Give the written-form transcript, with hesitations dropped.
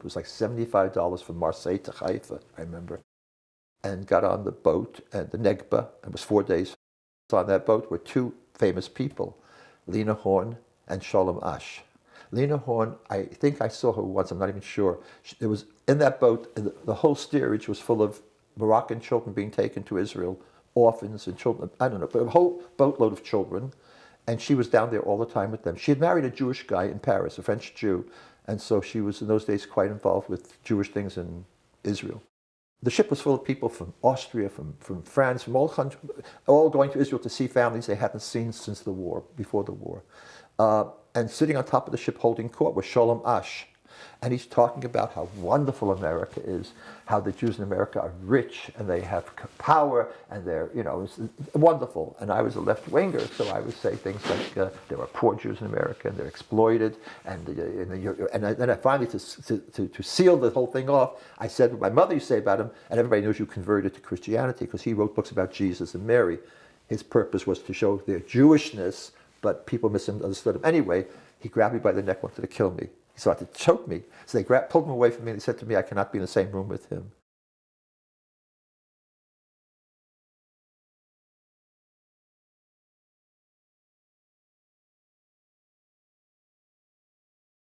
It was like $75 from Marseille to Haifa, I remember. And got on the boat, and the Negba. It was 4 days. So on that boat were two famous people, Lena Horne and Sholem Asch. Lena Horne, I think I saw her once, I'm not even sure. It was in that boat, the whole steerage was full of Moroccan children being taken to Israel, orphans and children, I don't know, but a whole boatload of children. And she was down there all the time with them. She had married a Jewish guy in Paris, a French Jew, and so she was in those days quite involved with Jewish things in Israel. The ship was full of people from Austria, from France, from all countries, all going to Israel to see families they hadn't seen since the war, before the war. And sitting on top of the ship holding court was Sholem Asch. And he's talking about how wonderful America is, how the Jews in America are rich and they have power and they're, it's wonderful. And I was a left-winger, so I would say things like there are poor Jews in America and they're exploited. And then I finally, to seal the whole thing off, I said what my mother used to say about him, and everybody knows you converted to Christianity because he wrote books about Jesus and Mary. His purpose was to show their Jewishness, but people misunderstood him. Anyway, he grabbed me by the neck, wanted to kill me. He started to choke me. So they pulled him away from me and they said to me, I cannot be in the same room with him.